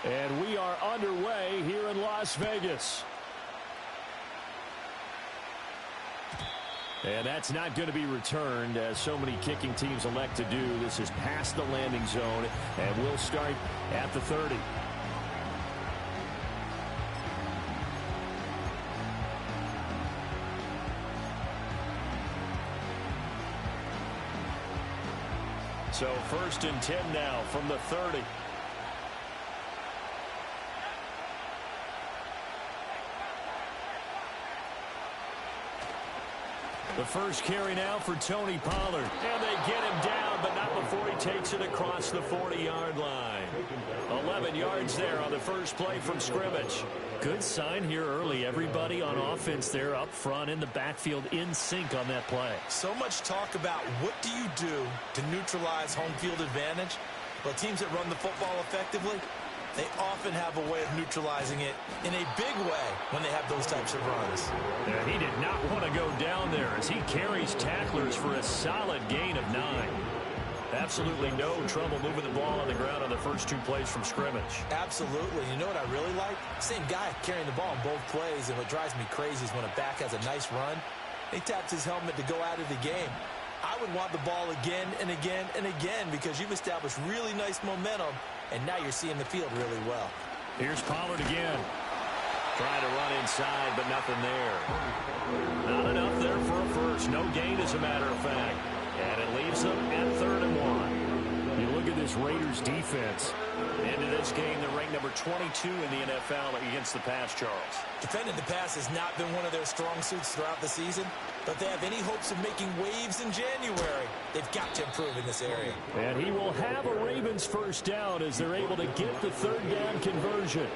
And we are underway here in Las Vegas. And that's not going to be returned, as so many kicking teams elect to do. This is past the landing zone, and we'll start at the 30. So 1st and 10 now from the 30. The first carry now for Tony Pollard. And they get him down, but not before he takes it across the 40-yard line. 11 yards there on the first play from scrimmage. Good sign here early. Everybody on offense there up front in the backfield in sync on that play. So much talk about what do you do to neutralize home field advantage. Well, teams that run the football effectively, they often have a way of neutralizing it in a big way when they have those types of runs. Yeah, he did not want to go down there as he carries tacklers for a solid gain of 9. Absolutely no trouble moving the ball on the ground on the first 2 plays from scrimmage. Absolutely. You know what I really like? Same guy carrying the ball on both plays, and what drives me crazy is when a back has a nice run, he taps his helmet to go out of the game. I would want the ball again and again and again because you've established really nice momentum, and now you're seeing the field really well. Here's Pollard again. Trying to run inside, but nothing there. Not enough there for a first. No gain, as a matter of fact. And it leaves them at 3rd and 1. You look at this Raiders defense. Into this game, they're ranked number 22 in the NFL against the pass, Charles. Defending the pass has not been one of their strong suits throughout the season, but they have any hopes of making waves in January. They've got to improve in this area. And he will have a Ravens first down as they're able to get the 3rd down conversion.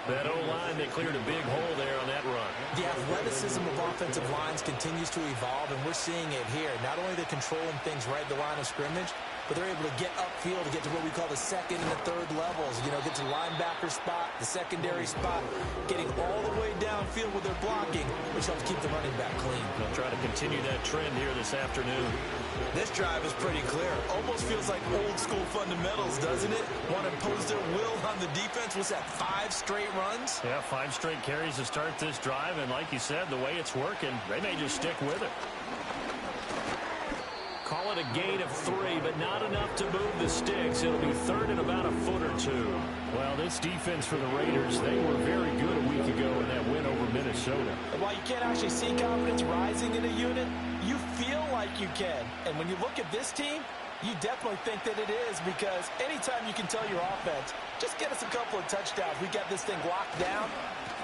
That O-line, they cleared a big hole there on that run. The athleticism of offensive lines continues to evolve, and we're seeing it here. Not only are they controlling things right at the line of scrimmage, but they're able to get upfield to get to what we call the 2nd and the 3rd levels. You know, get to the linebacker spot, the secondary spot, getting all the way downfield with their blocking, which helps keep the running back clean. They'll try to continue that trend here this afternoon. This drive is pretty clear. Almost feels like old school fundamentals, doesn't it? Want to impose their will on the defense. Was that 5 straight runs? Yeah, 5 straight carries to start this drive, and like you said, the way it's working, they may just stick with it. Call it a gain of 3, but not enough to move the sticks. It'll be 3rd and about a foot or 2. Well, this defense for the Raiders, they were very good a week ago in that win over Minnesota. And while you can't actually see confidence rising in a unit, you feel like you can. And when you look at this team, you definitely think that it is, because anytime you can tell your offense, just get us a couple of touchdowns, we got this thing locked down,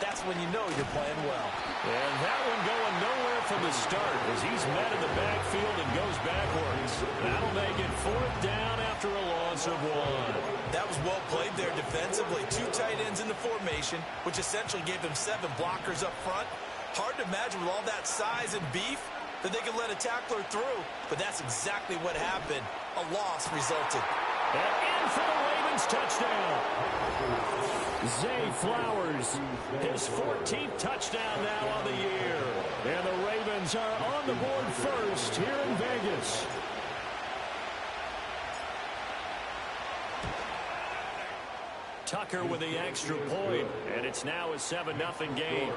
that's when you know you're playing well. And that one going nowhere from the start as he's met in the backfield and goes backwards. That'll make it 4th down after a loss of 1. That was well played there defensively. 2 tight ends in the formation, which essentially gave them 7 blockers up front. Hard to imagine with all that size and beef that they could let a tackler through, but that's exactly what happened. A loss resulted. And in for the Ravens touchdown. Zay Flowers, his 14th touchdown now on the year. And the Ravens are on the board first here in Vegas. Tucker with the extra point, and it's now a 7-0 game.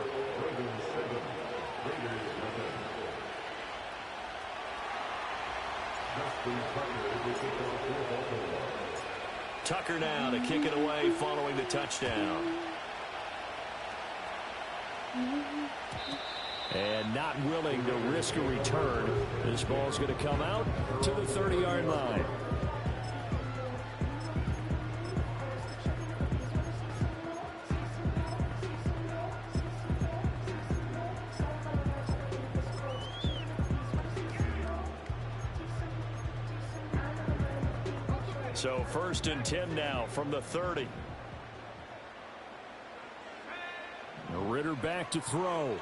Tucker now to kick it away following the touchdown. And not willing to risk a return. This ball's going to come out to the 30-yard line. So 1st and 10 now from the 30. Ritter back to throw.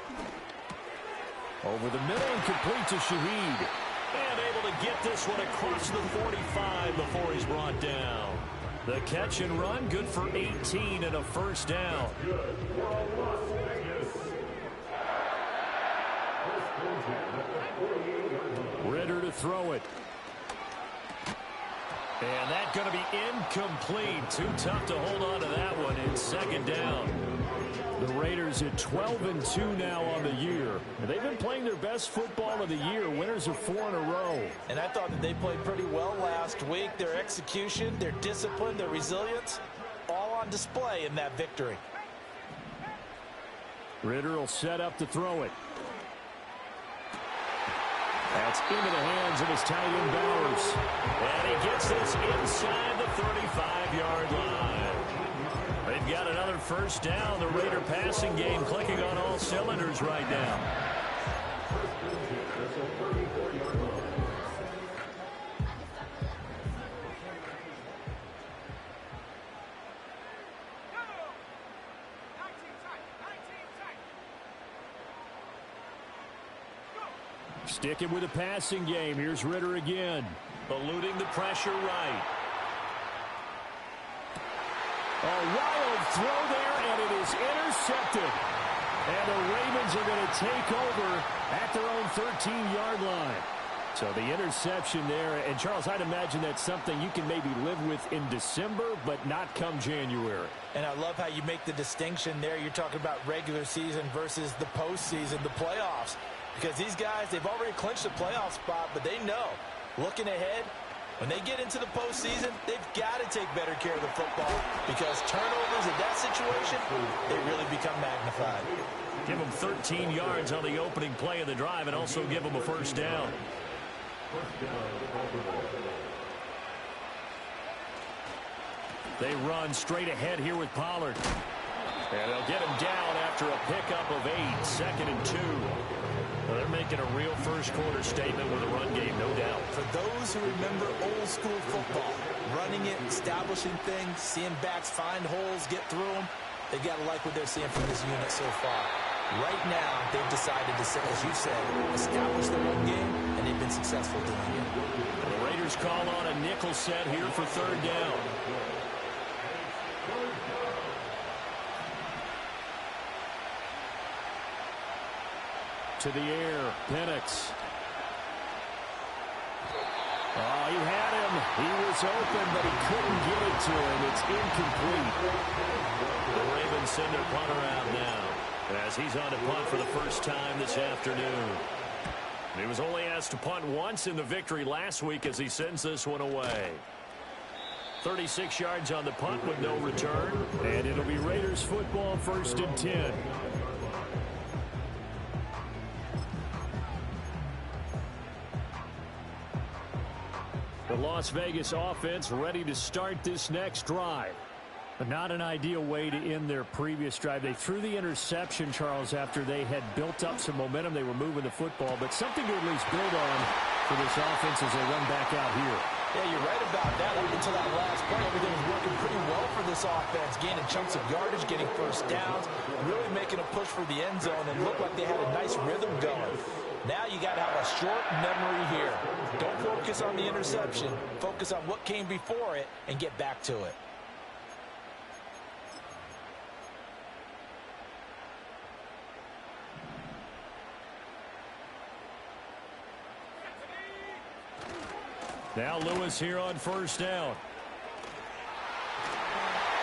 Over the middle and complete to Shaheed. And able to get this one across the 45 before he's brought down. The catch and run, good for 18 and a first down. Ritter to throw it. And that's going to be incomplete. Too tough to hold on to that one. It's second down. The Raiders at 12-2 now on the year. They've been playing their best football of the year. Winners of 4 in a row. And I thought that they played pretty well last week. Their execution, their discipline, their resilience, all on display in that victory. Ridder will set up to throw it. That's into the hands of his tight end Bowers. And he gets this inside the 35-yard line. They've got another first down. The Raider passing game clicking on all cylinders right now. Sticking with the passing game. Here's Ridder again. Eluding the pressure right. A wild throw there, and it is intercepted. And the Ravens are going to take over at their own 13-yard line. So the interception there, and Charles, I'd imagine that's something you can maybe live with in December, but not come January. And I love how you make the distinction there. You're talking about regular season versus the postseason, the playoffs. Because these guys, they've already clinched the playoff spot, but they know, looking ahead, when they get into the postseason, they've got to take better care of the football because turnovers in that situation, they really become magnified. Give them 13 yards on the opening play of the drive and also give them a first down. They run straight ahead here with Pollard. And they'll get him down after a pickup of 8, 2nd and 2. Well, they're making a real first-quarter statement with a run game, no doubt. For those who remember old-school football, running it, establishing things, seeing backs find holes, get through them, they got to like what they're seeing from this unit so far. Right now, they've decided to, as you said, establish the run game, and they've been successful doing it. The Raiders call on a nickel set here for third down. To the air, Penix. Oh, he had him. He was open, but he couldn't get it to him. It's incomplete. The Ravens send their punter out now as he's on to punt for the first time this afternoon. He was only asked to punt once in the victory last week as he sends this one away. 36 yards on the punt with no return, and it'll be Raiders football, 1st and 10. The Las Vegas offense ready to start this next drive. But not an ideal way to end their previous drive. They threw the interception, Charles, after they had built up some momentum. They were moving the football, but something to at least build on for this offense as they run back out here. Yeah, you're right about that. Up until that last play, everything was working pretty well for this offense, gaining chunks of yardage, getting first downs, really making a push for the end zone, and looked like they had a nice rhythm going. Now you got to have a short memory here. Don't focus on the interception. Focus on what came before it and get back to it. Now Lewis here on first down.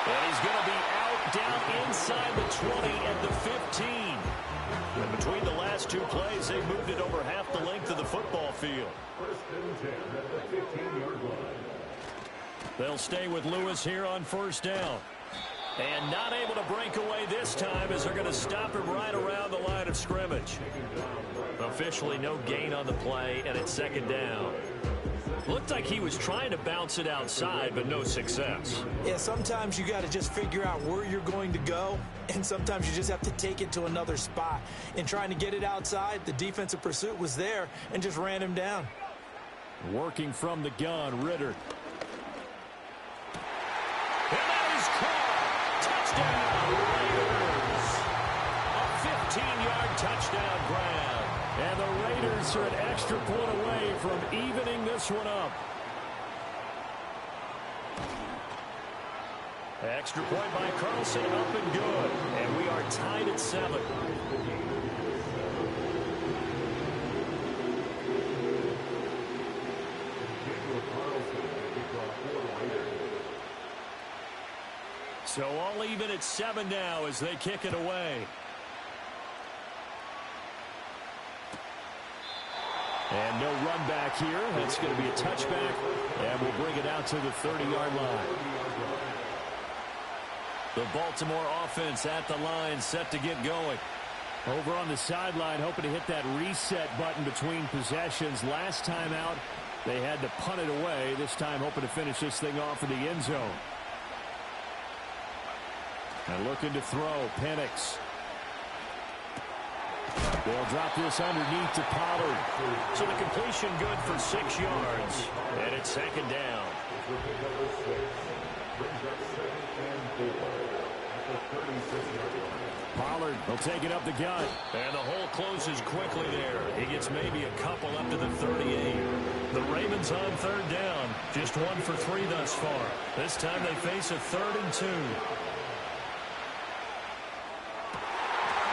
And he's going to be out down inside the 20 at the 15. And between the last two plays, they moved it over half the length of the football field. 1st and 10 at the 15-yard line. They'll stay with Lewis here on first down. And not able to break away this time as they're going to stop him right around the line of scrimmage. Officially no gain on the play, and it's 2nd down. Looked like he was trying to bounce it outside, but no success. Yeah, sometimes you got to just figure out where you're going to go, and sometimes you just have to take it to another spot. In trying to get it outside, the defensive pursuit was there and just ran him down. Working from the gun, Ridder. And that is caught. Touchdown, Raiders. A 15-yard touchdown grab. And the Raiders are an extra point away from evening this one up. Extra point by Carlson, up and good. And we are tied at 7. So all even at 7 now as they kick it away. And no run back here. It's going to be a touchback, and we'll bring it out to the 30-yard line. The Baltimore offense at the line, set to get going. Over on the sideline, hoping to hit that reset button between possessions. Last time out, they had to punt it away. This time, hoping to finish this thing off in the end zone. And looking to throw, Penix. They'll drop this underneath to Pollard. So the completion good for 6 yards. And it's second down. Pollard will take it up the gut. And the hole closes quickly there. He gets maybe a couple up to the 38. The Ravens on third down. Just 1 for 3 thus far. This time they face a 3rd and 2.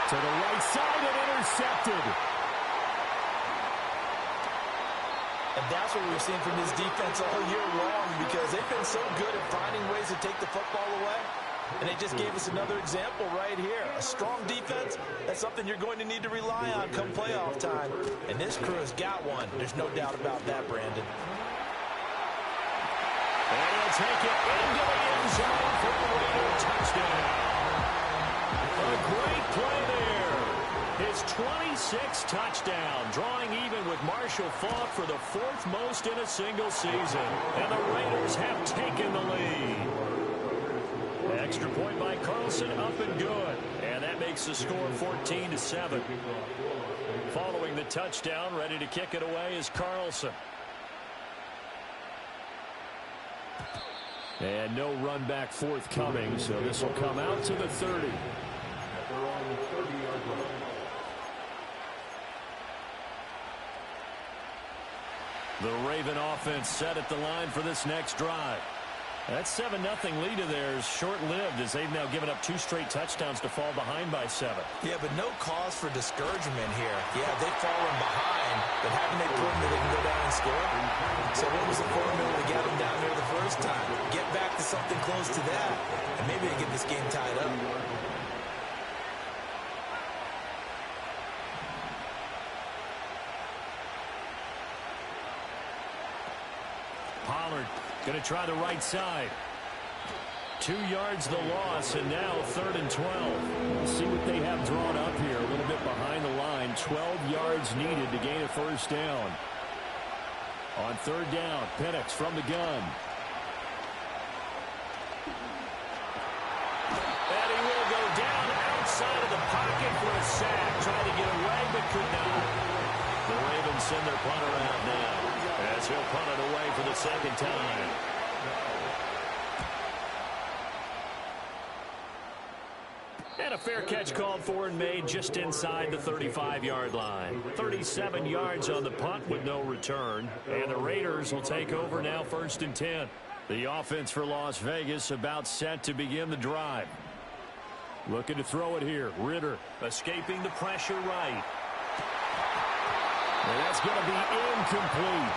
To the right side and intercepted. And that's what we've seen from this defense all year long, because they've been so good at finding ways to take the football away. And they just gave us another example right here. A strong defense, that's something you're going to need to rely on come playoff time. And this crew has got one. There's no doubt about that, Brandon. And he'll take it into the end zone for a Raider touchdown. A great play there. His 26th touchdown, drawing even with Marshall Faulk for the 4th most in a single season. And the Raiders have taken the lead. Extra point by Carlson, up and good. And that makes the score 14-7. Following the touchdown, ready to kick it away is Carlson. And no run back forthcoming, so this will come out to the 30. The Raven offense set at the line for this next drive. That 7-0 lead of theirs short-lived as they've now given up 2 straight touchdowns to fall behind by 7. Yeah, but no cause for discouragement here. Yeah, they've fallen behind, but haven't they proven that they can go down and score? So what was the formula to get them down there the first time? Get back to something close to that, and maybe they get this game tied up. Pollard going to try the right side. 2 yards the loss, and now 3rd and 12. We'll see what they have drawn up here. A little bit behind the line. 12 yards needed to gain a first down. On 3rd down, Penix from the gun. And he will go down outside of the pocket for a sack. Trying to get away, but could not. The Ravens send their punter out now, as he'll punt it away for the 2nd time. And a fair catch called for and made just inside the 35-yard line. 37 yards on the punt with no return. And the Raiders will take over now 1st and 10. The offense for Las Vegas about set to begin the drive. Looking to throw it here. Ridder escaping the pressure right. And that's going to be incomplete.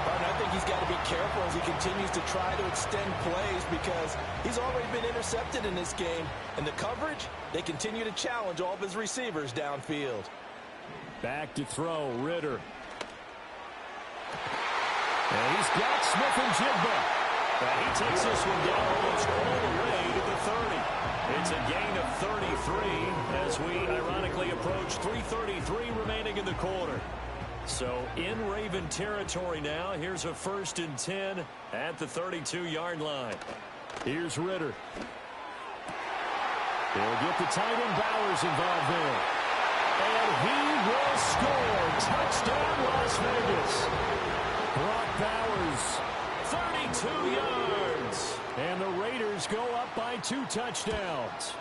And I think he's got to be careful as he continues to try to extend plays, because he's already been intercepted in this game. And the coverage, they continue to challenge all of his receivers downfield. Back to throw, Ridder. And he's got Smith-Njigba. And he takes this one down almost all the way to the 30. It's a gain of 33 as we ironically approach 3:33 remaining in the quarter. So in Raven territory now. Here's a 1st and 10 at the 32-yard line. Here's Ridder. They'll get the tight end Bowers involved there. And he will score. Touchdown, Las Vegas. Brock Bowers, 32 yards. And the Raiders go up by 2 touchdowns.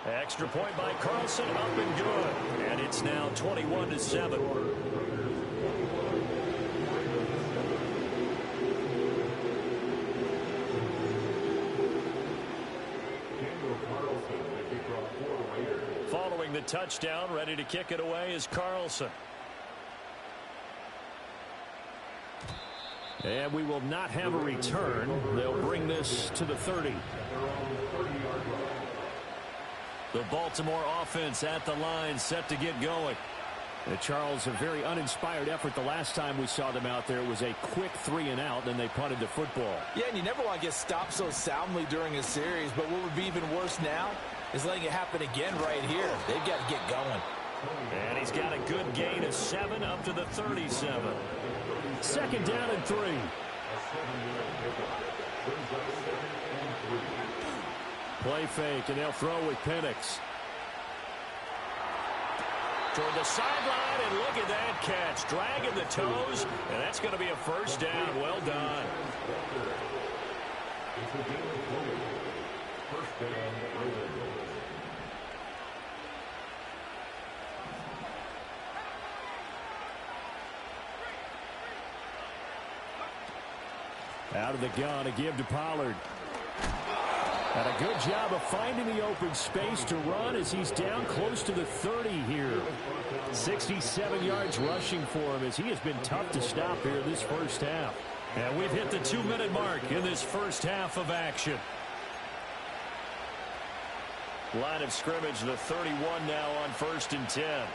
Extra point by Carlson, up and good. And it's now 21-7. Following the touchdown, ready to kick it away is Carlson. And we will not have a return. They'll bring this to the 30. The Baltimore offense at the line, set to get going. Charles, a very uninspired effort the last time we saw them out there. It was a quick 3-and-out, then they punted the football. Yeah, and you never want to get stopped so soundly during a series, but what would be even worse now is letting it happen again right here. They've got to get going. And he's got a good gain of 7 up to the 37. Second down and 3. Play fake, and they'll throw with Penix. Toward the sideline, and look at that catch. Dragging the toes, and that's going to be a first down. Well done. Out of the gun, a give to Pollard. And a good job of finding the open space to run as he's down close to the 30 here. 67 yards rushing for him as he has been tough to stop here this first half. And we've hit the 2-minute mark in this first half of action. Line of scrimmage, the 31 now on 1st and 10.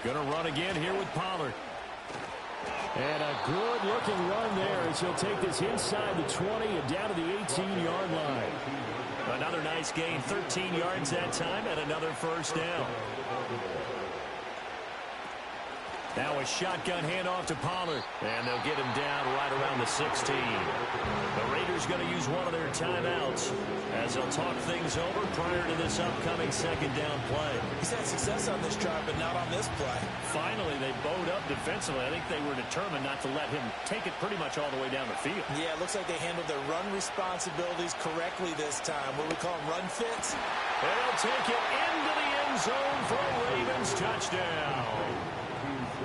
Going to run again here with Pollard. And a good-looking run there as he'll take this inside the 20 and down to the 18-yard line. Another nice gain, 13 yards that time, and another first down. Now a shotgun handoff to Pollard, and they'll get him down right around the 16. The Raiders going to use one of their timeouts as they'll talk things over prior to this upcoming second down play. He's had success on this drive, but not on this play. Finally, they bowed up defensively. I think they were determined not to let him take it pretty much all the way down the field. Yeah, it looks like they handled their run responsibilities correctly this time. What do we call them, run fits? And they'll take it into the end zone for a Ravens touchdown.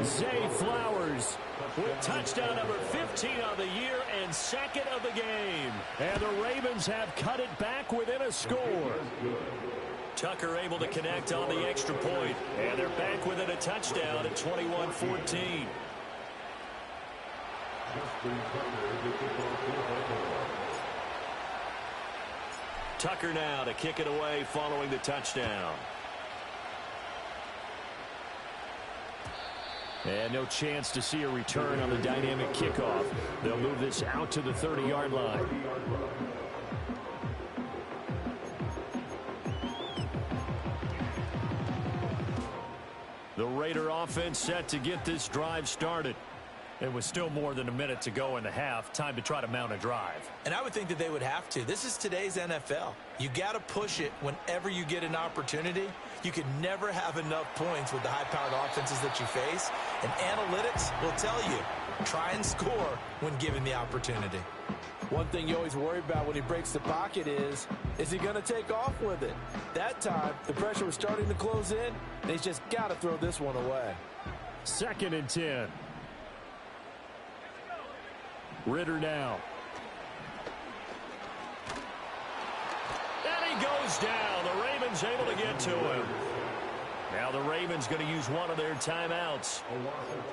Zay Flowers with touchdown number 15 of the year and second of the game. And the Ravens have cut it back within a score. Tucker able to connect on the extra point, and they're back within a touchdown at 21-14. Tucker now to kick it away following the touchdown. And no chance to see a return on the dynamic kickoff. They'll move this out to the 30-yard line. The Raider offense set to get this drive started. It was still more than a minute to go in the half. Time to try to mount a drive. And I would think that they would have to. This is today's NFL. You got to push it whenever you get an opportunity. You can never have enough points with the high-powered offenses that you face. And analytics will tell you, try and score when given the opportunity. One thing you always worry about when he breaks the pocket is he going to take off with it? That time, the pressure was starting to close in, and he's just got to throw this one away. 2nd and 10. Ridder now. And he goes down. The Ravens able to get to him. Now the Ravens going to use one of their timeouts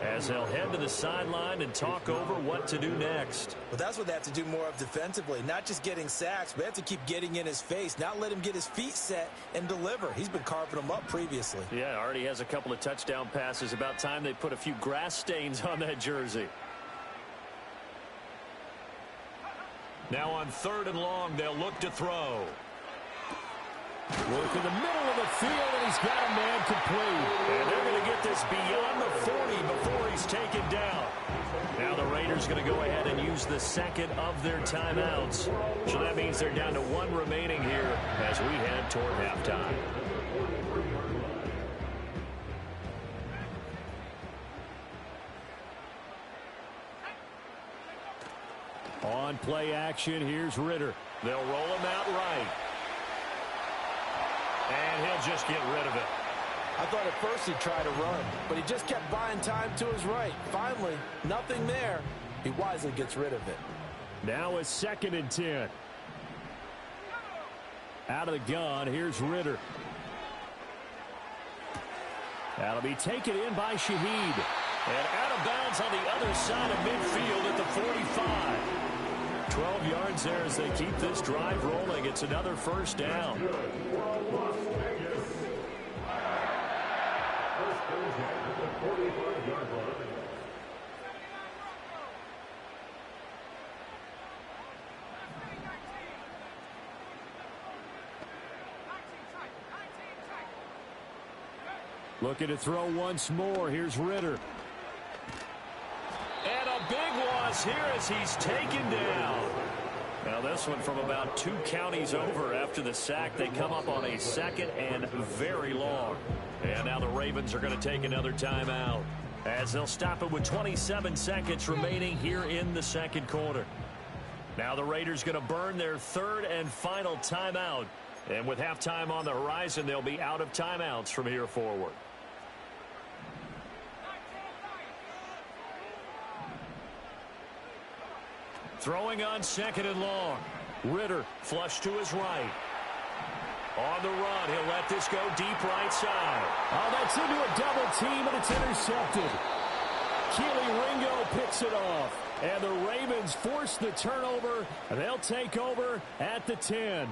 as they'll head to the sideline and talk over what to do next. Well, that's what they have to do more of defensively. Not just getting sacks, but they have to keep getting in his face. Not let him get his feet set and deliver. He's been carving them up previously. Yeah, already has a couple of touchdown passes. About time they put a few grass stains on that jersey. Now on 3rd and long, they'll look to throw. Work in the middle of the field, and he's got a man complete. And they're going to get this beyond the 40 before he's taken down. Now the Raiders going to go ahead and use the second of their timeouts. So that means they're down to 1 remaining here as we head toward halftime. On play action, here's Ridder. They'll roll him out right. And he'll just get rid of it. I thought at first he'd try to run, but he just kept buying time to his right. Finally, nothing there. He wisely gets rid of it. Now a 2nd and 10. Out of the gun, here's Ridder. That'll be taken in by Shaheed. And out of bounds on the other side of midfield at the 45. 12 yards there as they keep this drive rolling. It's another first down. Looking to throw once more. Here's Ritter. And a big loss here as he's taken down. Now this one from about 2 counties over after the sack. They come up on a second and very long. And now the Ravens are going to take another timeout as they'll stop it with 27 seconds remaining here in the second quarter. Now the Raiders going to burn their third and final timeout. And with halftime on the horizon, they'll be out of timeouts from here forward. Throwing on second and long. Ritter flush to his right. On the run, he'll let this go deep right side. Oh, that's into a double team, and it's intercepted. Keely Ringo picks it off. And the Ravens force the turnover. They'll take over at the 10.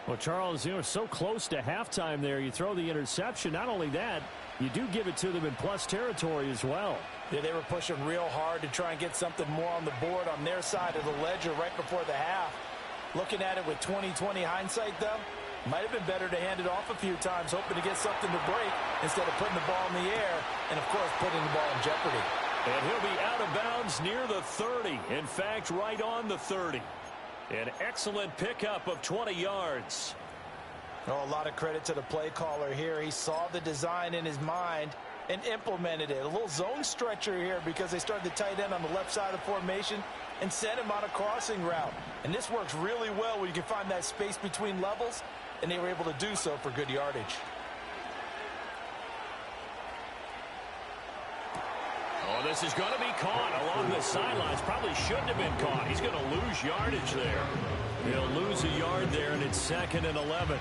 Well, Charles, you know, so close to halftime there. You throw the interception. Not only that, you do give it to them in plus territory as well. Yeah, they were pushing real hard to try and get something more on the board on their side of the ledger right before the half. Looking at it with 20/20 hindsight, though, might have been better to hand it off a few times, hoping to get something to break instead of putting the ball in the air and, of course, putting the ball in jeopardy. And he'll be out of bounds near the 30. In fact, right on the 30. An excellent pickup of 20 yards. Oh, a lot of credit to the play caller here. He saw the design in his mind and implemented it. A little zone stretcher here because they started the tight end on the left side of the formation and sent him on a crossing route. And this works really well where you can find that space between levels, and they were able to do so for good yardage. Oh, this is going to be caught along the sidelines. Probably shouldn't have been caught. He's going to lose yardage there. He'll lose a yard there, and it's 2nd and 11.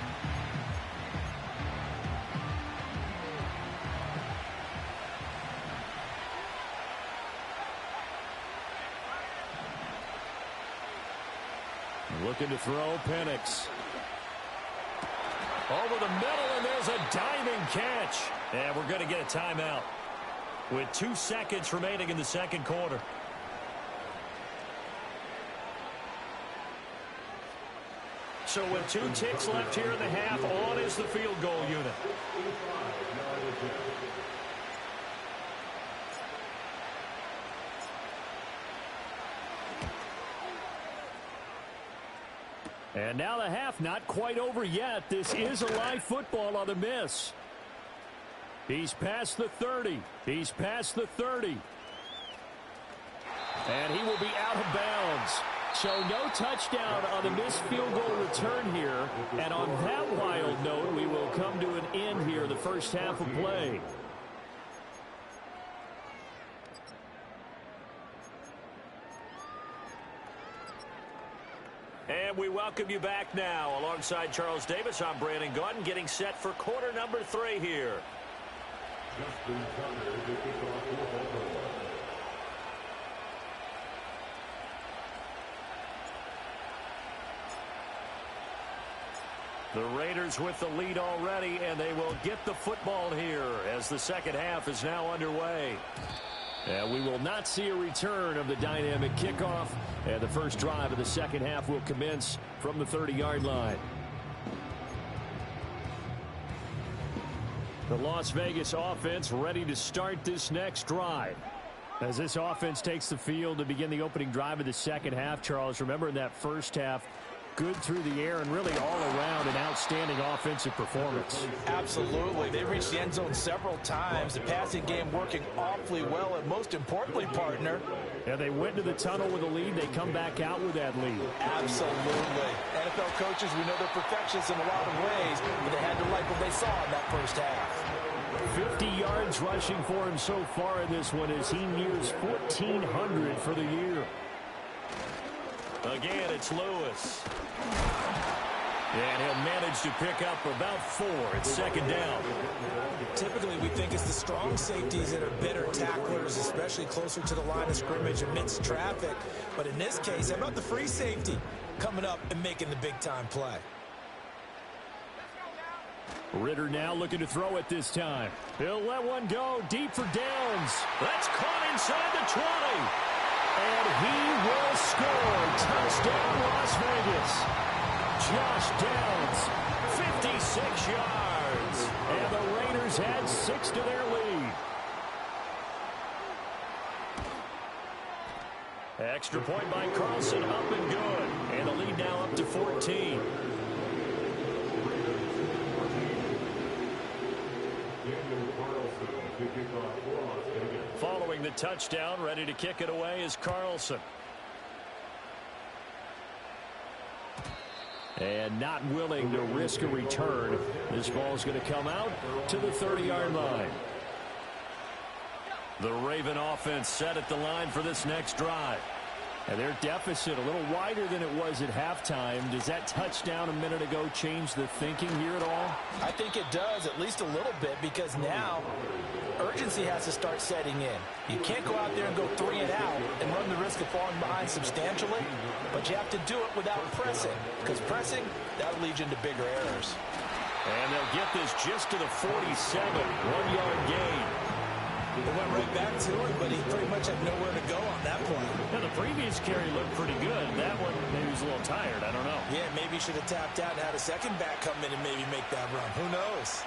Looking to throw, Penix. Over the middle, and there's a diving catch. And we're going to get a timeout with 2 seconds remaining in the second quarter. So with 2 ticks left here in the half, on is the field goal unit. And now the half not quite over yet. This is a live football on the miss. He's past the 30. He's past the 30. And he will be out of bounds. So no touchdown on the missed field goal return here. And on that wild note, we will come to an end here, the first half of play. And we welcome you back now. Alongside Charles Davis, I'm Brandon Gaudin, getting set for quarter number 3 here. Justin Tucker to kick off the ball. The Raiders with the lead already, and they will get the football here as the second half is now underway. And we will not see a return of the dynamic kickoff, and the first drive of the second half will commence from the 30-yard line. The Las Vegas offense ready to start this next drive. As this offense takes the field to begin the opening drive of the second half, Charles, remember in that first half, good through the air and really all around an outstanding offensive performance. Absolutely. They reached the end zone several times. The passing game working awfully well, and most importantly, partner. Yeah, they went to the tunnel with a lead. They come back out with that lead. Absolutely. NFL coaches, we know they're perfectionists in a lot of ways, but they had to like what they saw in that first half. 50 yards rushing for him so far in this one as he nears 1,400 for the year. Again, it's Lewis. And he'll manage to pick up about 4. It's second down. Typically, we think it's the strong safeties that are better tacklers, especially closer to the line of scrimmage amidst traffic. But in this case, how about the free safety coming up and making the big-time play? Ritter now looking to throw it this time. He'll let one go deep for Downs. That's caught inside the 20. And he will score. Touchdown, Las Vegas. Josh Downs, 56 yards. And the Raiders add 6 to their lead. Extra point by Carlson, up and good. And the lead now up to 14. Following the touchdown, ready to kick it away is Carlson. And not willing to risk a return. This ball is going to come out to the 30-yard line. The Raven offense set at the line for this next drive. And their deficit a little wider than it was at halftime. Does that touchdown a minute ago change the thinking here at all? I think it does, at least a little bit, because now urgency has to start setting in. You can't go out there and go 3 and out and run the risk of falling behind substantially, but you have to do it without pressing, because pressing, that'll lead you into bigger errors. And they'll get this just to the 47, 1-yard gain. They went right back to it, but he pretty much had nowhere to go on that play. Now, the previous carry looked pretty good. That one, maybe he was a little tired. I don't know. Yeah, maybe he should have tapped out and had a second back come in and maybe make that run. Who knows?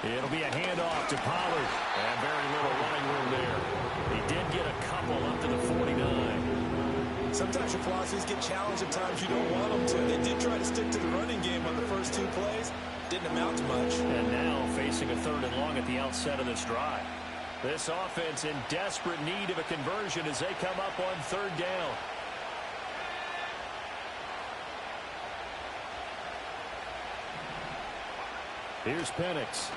It'll be a handoff to Pollard. And very little running room there. He did get a couple up to the 49. Sometimes your philosophies get challenged at times you don't want them to. They did try to stick to the running game on the first 2 plays. Didn't amount to much. And now facing a 3rd and long at the outset of this drive. This offense in desperate need of a conversion as they come up on 3rd down. Here's Penix.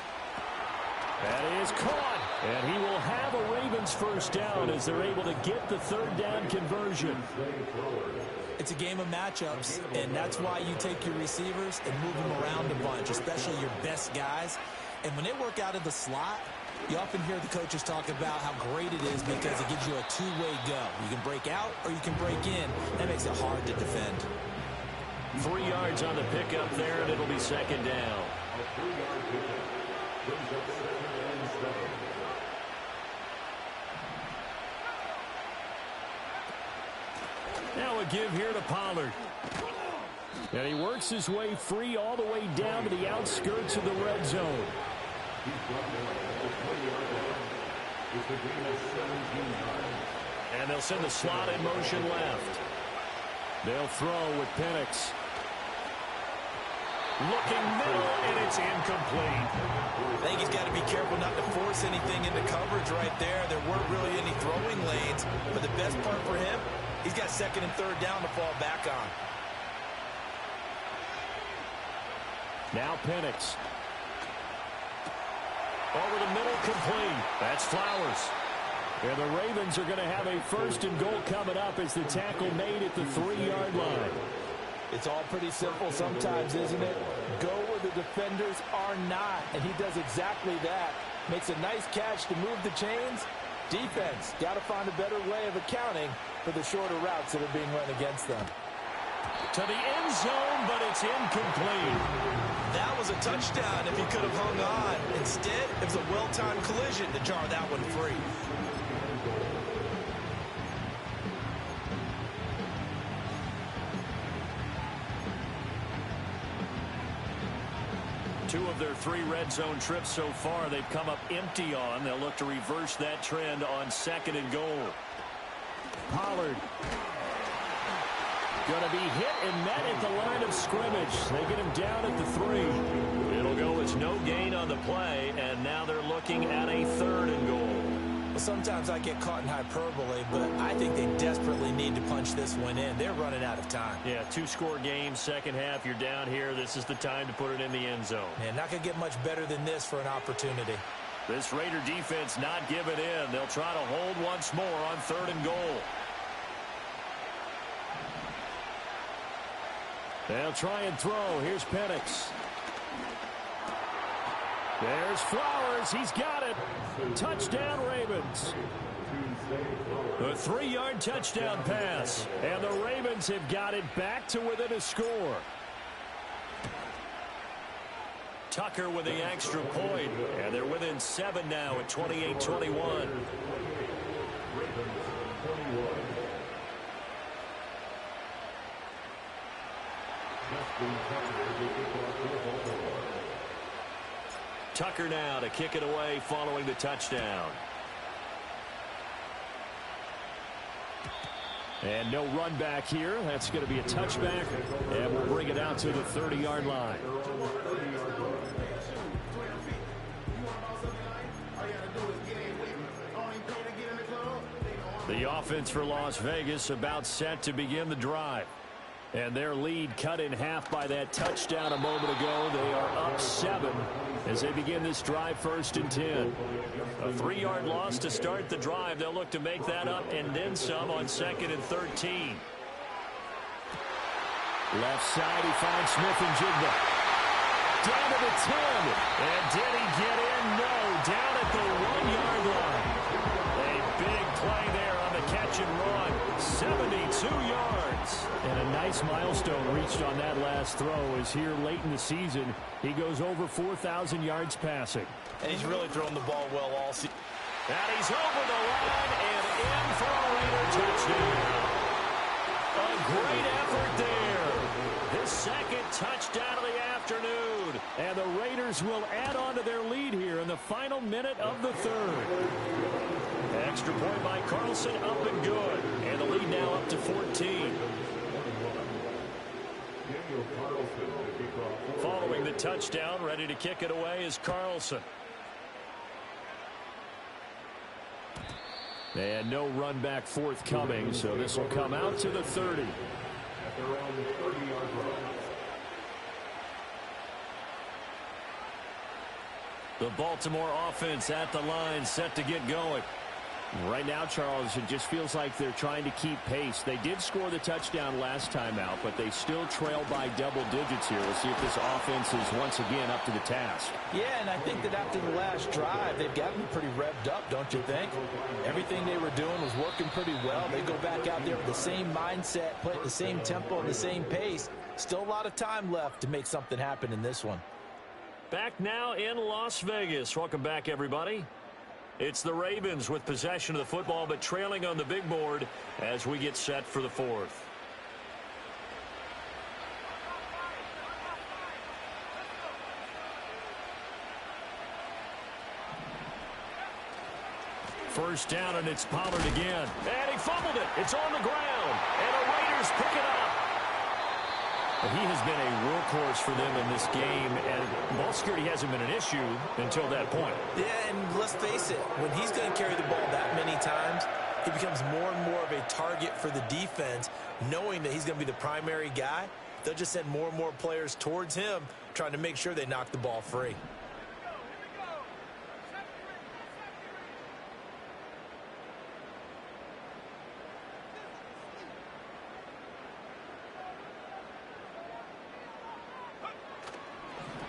That is caught. And he will have a Ravens first down as they're able to get the 3rd down conversion. It's a game of matchups, and that's why you take your receivers and move them around a bunch, especially your best guys. And when they work out of the slot, you often hear the coaches talk about how great it is because it gives you a 2-way go. You can break out or you can break in. That makes it hard to defend. 3 yards on the pickup there, and it'll be second down. A 3-yard pickup brings up 2nd and 7. Now a give here to Pollard. And he works his way free all the way down to the outskirts of the red zone. He's brought down at the 20-yard line. It's a gain of 17 yards. And they'll send the slot in motion left. They'll throw with Penix. Looking middle, and it's incomplete. I think he's got to be careful not to force anything into coverage right there. There weren't really any throwing lanes, but the best part for him, he's got 2nd and 3rd down to fall back on. Now Penix. Over the middle, complete. That's Flowers. And the Ravens are going to have a 1st and goal coming up as the tackle made at the 3-yard line. It's all pretty simple sometimes, isn't it? Go where the defenders are not, and he does exactly that. Makes a nice catch to move the chains. Defense, got to find a better way of accounting for the shorter routes that are being run against them. To the end zone, but it's incomplete. That was a touchdown if he could have hung on. Instead, it was a well-timed collision to jar that one free. Two of their 3 red zone trips so far, they've come up empty on. They'll look to reverse that trend on 2nd and goal. Pollard. Going to be hit and met at the line of scrimmage. They get him down at the 3. It'll go as no gain on the play, and now they're looking at a 3rd and goal. Well, sometimes I get caught in hyperbole, but I think they desperately need to punch this one in. They're running out of time. Yeah, 2-score game, second half. You're down here. This is the time to put it in the end zone. Man, not going to get much better than this for an opportunity. This Raider defense not giving in. They'll try to hold once more on 3rd and goal. They'll try and throw. Here's Penix. There's Flowers. He's got it. Touchdown, Ravens. A 3-yard touchdown pass. And the Ravens have got it back to within a score. Tucker with the extra point. And they're within 7 now at 28-21. Tucker now to kick it away following the touchdown. And no run back here. That's going to be a touchback. And we'll bring it out to the 30-yard line. The offense for Las Vegas about set to begin the drive. And their lead cut in half by that touchdown a moment ago. They are up 7 as they begin this drive 1st and 10. A 3-yard loss to start the drive. They'll look to make that up and then some on 2nd and 13. Left side, he finds Smith-Njigba. Down to the 10. And did he get in? No. Down at the 1-yard line. A big play there on the catch and run. 72 yards. And a nice milestone reached on that last throw as here late in the season, he goes over 4,000 yards passing. And he's really thrown the ball well all season. And he's over the line and in for a Raider touchdown. A great effort there. His 2nd touchdown of the afternoon. And the Raiders will add on to their lead here in the final minute of the 3rd. Extra point by Carlson, up and good. And the lead now up to 14. Following the touchdown, ready to kick it away is Carlson. And no run back forthcoming, so this will come out to the 30. At their own 30-yard line. The Baltimore offense at the line, set to get going. Right now, Charles, it just feels like they're trying to keep pace. They did score the touchdown last time out, but they still trail by double digits here. We'll see if this offense is once again up to the task. Yeah, and I think that after the last drive, they've got to be pretty revved up, don't you think? Everything they were doing was working pretty well. They go back out there with the same mindset, play at the same tempo, and the same pace. Still a lot of time left to make something happen in this one. Back now in Las Vegas. Welcome back, everybody. It's the Ravens with possession of the football, but trailing on the big board as we get set for the 4th. First down, and it's Pollard again. And he fumbled it. It's on the ground. And the Raiders pick it up. He has been a workhorse for them in this game, and ball security hasn't been an issue until that point. Yeah, and let's face it, when he's going to carry the ball that many times, he becomes more and more of a target for the defense, knowing that he's going to be the primary guy. They'll just send more and more players towards him, trying to make sure they knock the ball free.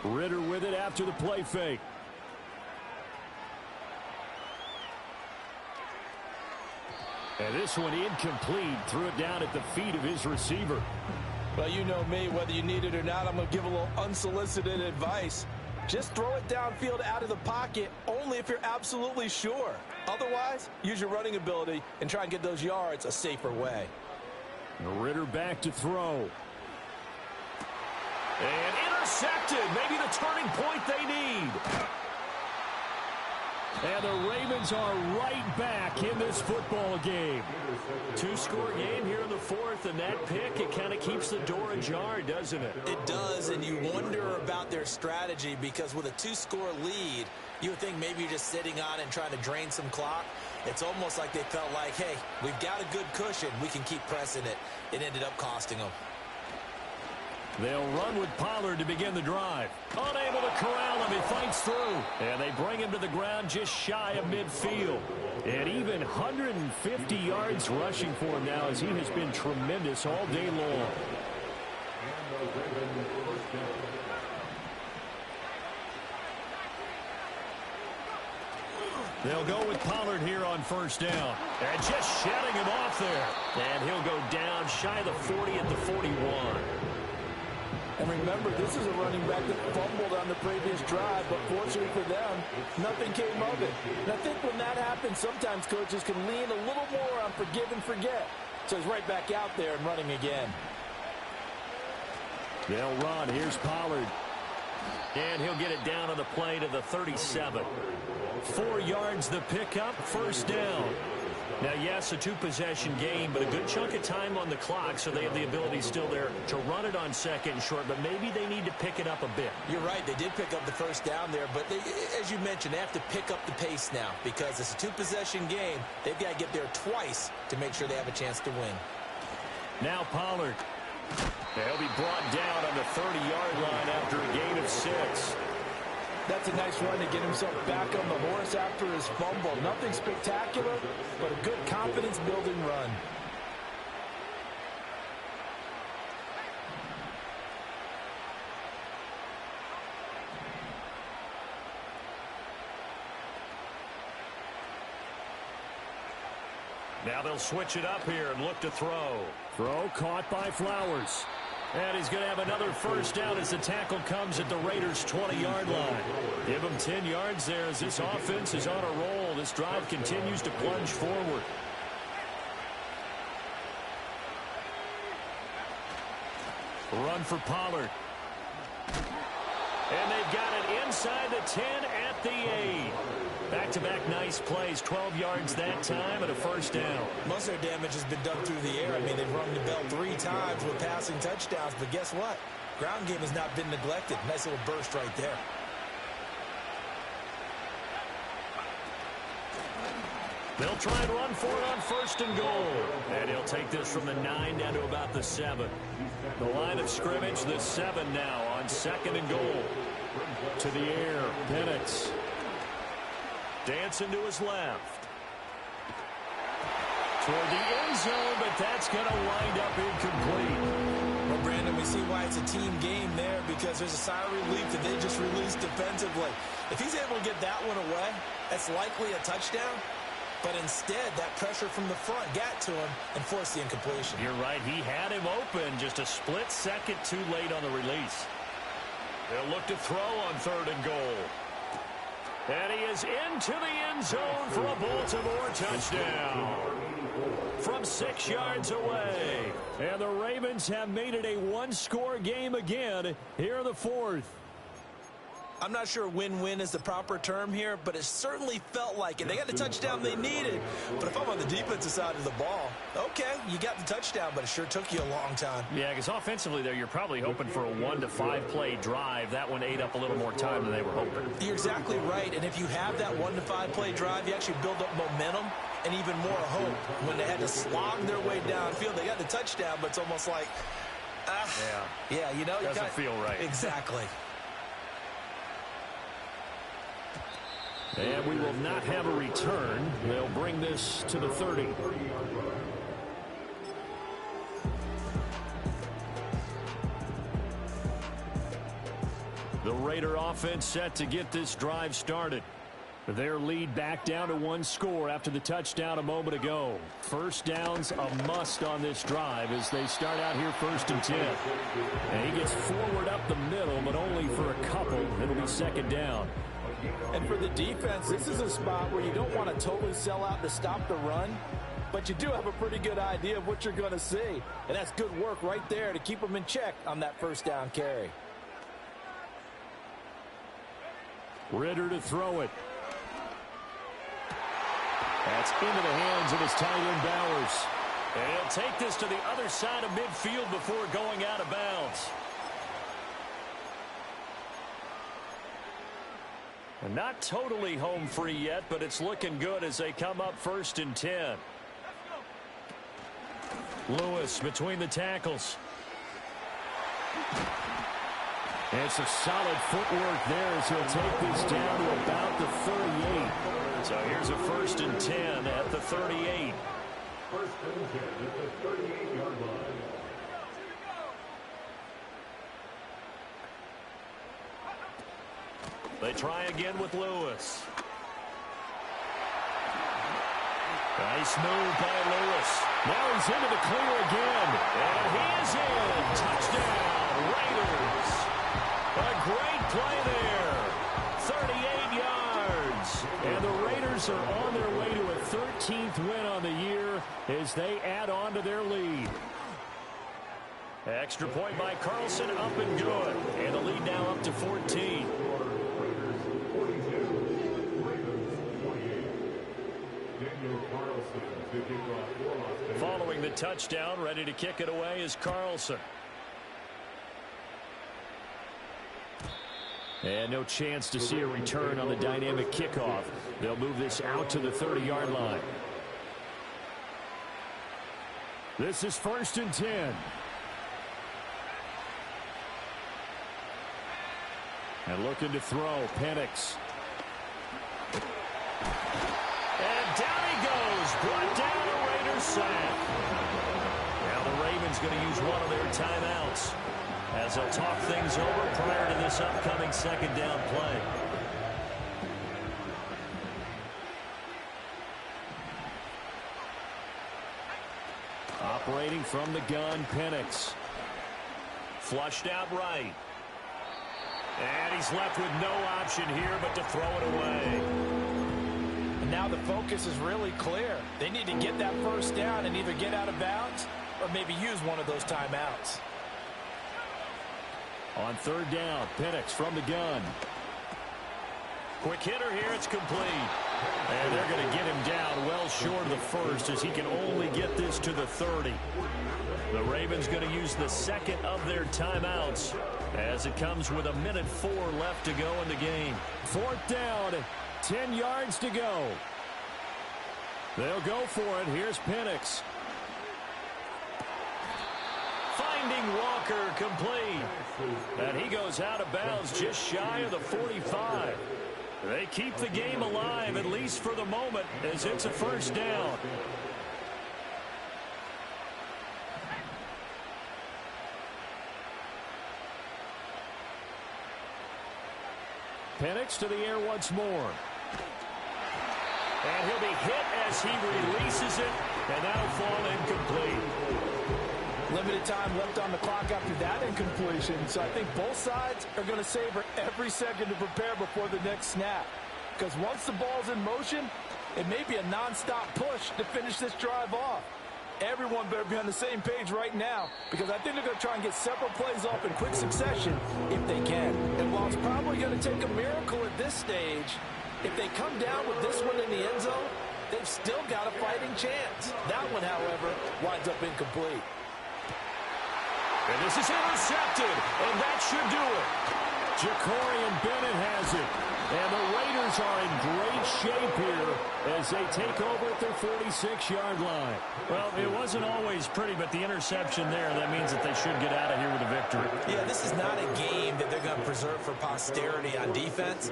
Ritter with it after the play fake. And this one incomplete. Threw it down at the feet of his receiver. Well, you know me, whether you need it or not, I'm going to give a little unsolicited advice. Just throw it downfield out of the pocket only if you're absolutely sure. Otherwise, use your running ability and try and get those yards a safer way. Ritter back to throw. And intercepted. Maybe the turning point they need. And the Ravens are right back in this football game. 2-score game here in the 4th, and that pick, it kind of keeps the door ajar, doesn't it? It does, and you wonder about their strategy because with a 2-score lead, you would think maybe you're just sitting on it and trying to drain some clock. It's almost like they felt like, hey, we've got a good cushion. We can keep pressing it. It ended up costing them. They'll run with Pollard to begin the drive. Unable to corral him. He fights through. And they bring him to the ground just shy of midfield. And even 150 yards rushing for him now as he has been tremendous all day long. Ravens first down. They'll go with Pollard here on first down. And just shutting him off there. And he'll go down shy of the 40 at the 41. And remember, this is a running back that fumbled on the previous drive, but fortunately for them, nothing came of it. And I think when that happens, sometimes coaches can lean a little more on forgive and forget. So he's right back out there and running again. They'll run. Here's Pollard. And he'll get it down on the play to the 37. 4 yards the pickup, first down. Now, yes, a two-possession game, but a good chunk of time on the clock, so they have the ability still there to run it on second and short, but maybe they need to pick it up a bit. You're right. They did pick up the first down there, but they, as you mentioned, they have to pick up the pace now because it's a two-possession game. They've got to get there twice to make sure they have a chance to win. Now Pollard. He'll be brought down on the 30-yard line after a gain of 6. That's a nice run to get himself back on the horse after his fumble. Nothing spectacular, but a good confidence-building run. Now they'll switch it up here and look to throw. Throw caught by Flowers. And he's going to have another first down as the tackle comes at the Raiders' 20-yard line. Give him 10 yards there as this offense is on a roll. This drive continues to plunge forward. Run for Pollard. And they've got it inside the 10 at the 8. Back-to-back nice plays, 12 yards that time and a first down. Most of their damage has been done through the air. I mean, they've rung the bell 3 times with passing touchdowns, but guess what? Ground game has not been neglected. Nice little burst right there. They'll try and run for it on first and goal. And he'll take this from the 9 down to about the 7. The line of scrimmage, the 7 now on second and goal. To the air, Penix. Dancing to his left. Toward the end zone, but that's going to wind up incomplete. Well, Brandon, we see why it's a team game there because there's a sigh of relief that they just released defensively. If he's able to get that one away, that's likely a touchdown. But instead, that pressure from the front got to him and forced the incompletion. You're right. He had him open just a split second too late on the release. They'll look to throw on third and goal. And he is into the end zone for a Baltimore touchdown. From 6 yards away. And the Ravens have made it a one-score game again here in the fourth. I'm not sure win-win is the proper term here, but it certainly felt like it. They got the touchdown they needed. But if I'm on the defensive side of the ball, okay, you got the touchdown, but it sure took you a long time. Yeah, because offensively there, you're probably hoping for a 1 to 5 play drive. That one ate up a little more time than they were hoping. You're exactly right. And if you have that 1 to 5 play drive, you actually build up momentum and even more hope. When they had to slog their way downfield, they got the touchdown, but it's almost like, yeah, you know, doesn't feel right. Exactly. And we will not have a return. They'll bring this to the 30. The Raider offense set to get this drive started. Their lead back down to 1 score after the touchdown a moment ago. First down's a must on this drive as they start out here 1st and 10. And he gets forward up the middle, but only for a couple. It'll be 2nd down. And for the defense, this is a spot where you don't want to totally sell out to stop the run, but you do have a pretty good idea of what you're going to see. And that's good work right there to keep them in check on that first down carry. Ridder to throw it. That's into the hands of his tight end Bowers. And he'll take this to the other side of midfield before going out of bounds. And not totally home free yet, but it's looking good as they come up 1st and 10. Lewis between the tackles. It's a solid footwork there as he'll take this down to about the 38. So here's a 1st and 10 at the 38. 1st and 10 at the 38-yard line. They try again with Lewis. Nice move by Lewis. Now he's into the clear again. And he is in. Touchdown, Raiders. A great play there. 38 yards. And the Raiders are on their way to a 13th win on the year as they add on to their lead. Extra point by Carlson, up and good. And the lead now up to 14. Following the touchdown, ready to kick it away is Carlson. And no chance to see a return on the dynamic kickoff. They'll move this out to the 30-yard line. This is 1st and 10. And looking to throw, Penix. And down he goes. Brought down a Raiders sack. Now the Ravens going to use one of their timeouts as they'll talk things over prior to this upcoming second down play. Operating from the gun, Penix. Flushed out right. And he's left with no option here but to throw it away. And now the focus is really clear. They need to get that first down and either get out of bounds or maybe use one of those timeouts. On 3rd down, Penix from the gun. Quick hitter here, it's complete. And they're going to get him down well short of the first as he can only get this to the 30. The Ravens going to use the second of their timeouts as it comes with 1:04 left to go in the game. 4th down, 10 yards to go. They'll go for it. Here's Penix. Finding Walker, complete. And he goes out of bounds just shy of the 45. They keep the game alive, at least for the moment, as it's a first down. Penix to the air once more. And he'll be hit as he releases it, and that'll fall incomplete. Limited time left on the clock after that incompletion, so I think both sides are going to savor every second to prepare before the next snap. Because once the ball's in motion, it may be a non-stop push to finish this drive off. Everyone better be on the same page right now, because I think they're going to try and get several plays off in quick succession if they can. And while it's probably going to take a miracle at this stage, if they come down with this one in the end zone, they've still got a fighting chance. That one, however, winds up incomplete. And this is intercepted, and that should do it. Jacorian Bennett has it. And the Raiders are in great shape here as they take over at their 46-yard line. Well, it wasn't always pretty, but the interception there, that means that they should get out of here with a victory. Yeah, this is not a game that they're going to preserve for posterity on defense,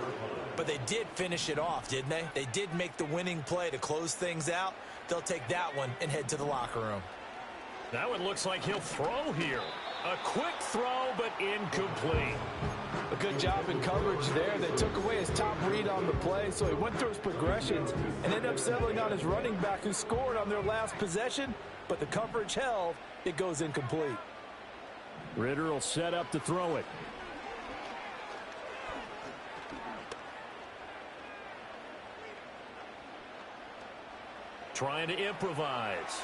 but they did finish it off, didn't they? They did make the winning play to close things out. They'll take that one and head to the locker room. That one looks like he'll throw here. A quick throw, but incomplete. A good job in coverage there. They took away his top read on the play, so he went through his progressions and ended up settling on his running back who scored on their last possession, but the coverage held. It goes incomplete. Ridder will set up to throw it. Trying to improvise.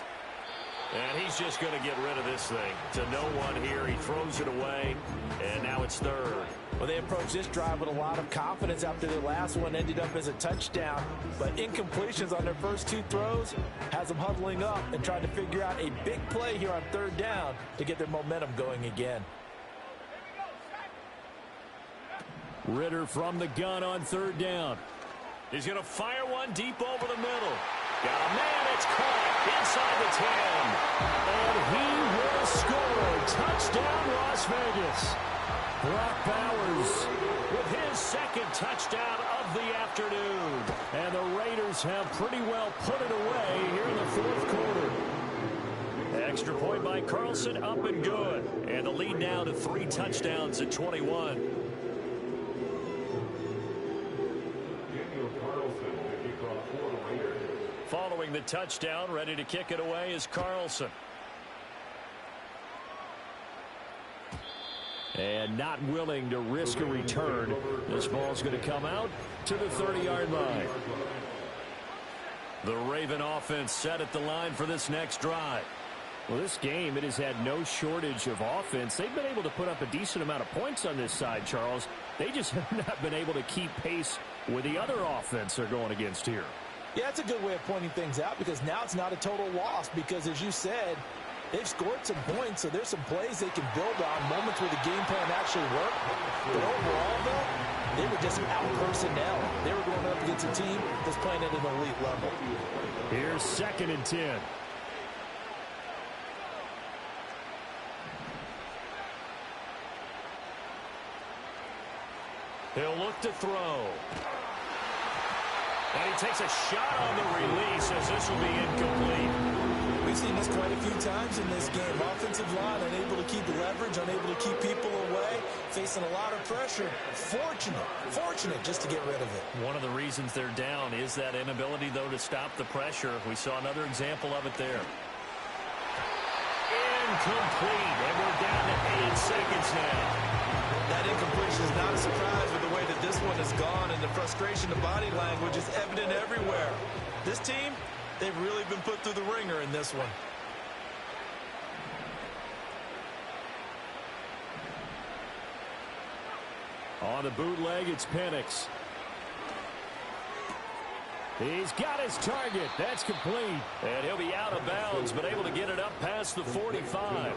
And he's just going to get rid of this thing. To no one here. He throws it away. And now it's 3rd. Well, they approached this drive with a lot of confidence after their last one ended up as a touchdown. But incompletions on their first 2 throws has them huddling up and trying to figure out a big play here on 3rd down to get their momentum going again. Ridder from the gun on 3rd down. He's going to fire one deep over the middle. Got a man, it's caught inside the 10. And he will score. Touchdown, Las Vegas. Brock Bowers with his second touchdown of the afternoon. And the Raiders have pretty well put it away here in the 4th quarter. Extra point by Carlson, up and good. And the lead now to 3 touchdowns at 21. Following the touchdown, ready to kick it away is Carlson. And not willing to risk a return. This ball's going to come out to the 30-yard line. The Raven offense set at the line for this next drive. Well, this game, it has had no shortage of offense. They've been able to put up a decent amount of points on this side, Charles. They just have not been able to keep pace with the other offense they're going against here. Yeah, that's a good way of pointing things out because now it's not a total loss because, as you said, they've scored some points, so there's some plays they can build on, moments where the game plan actually worked. But overall, though, they were just out personnel. They were going up against a team that's playing at an elite level. Here's 2nd and 10. He'll look to throw. And he takes a shot on the release as this will be incomplete. We've seen this quite a few times in this game. Offensive line unable to keep leverage, unable to keep people away, facing a lot of pressure. Fortunate just to get rid of it. One of the reasons they're down is that inability, though, to stop the pressure. We saw another example of it there. Incomplete. And we're down to 8 seconds now. That incompletion is not a surprise with the way that this one has gone, and the frustration of body language is evident everywhere. This team, they've really been put through the ringer in this one. On the bootleg, it's Penix. He's got his target. That's complete. And he'll be out of bounds, but able to get it up past the 45.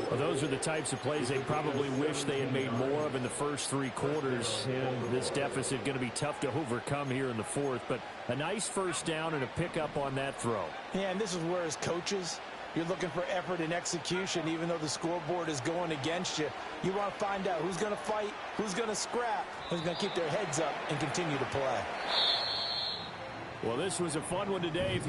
Well, those are the types of plays they probably wish they had made more of in the first 3 quarters. And this deficit going to be tough to overcome here in the 4th. But a nice first down and a pickup on that throw. Yeah, and this is where, as coaches, you're looking for effort and execution, even though the scoreboard is going against you. You want to find out who's going to fight, who's going to scrap, who's going to keep their heads up and continue to play. Well, this was a fun one today.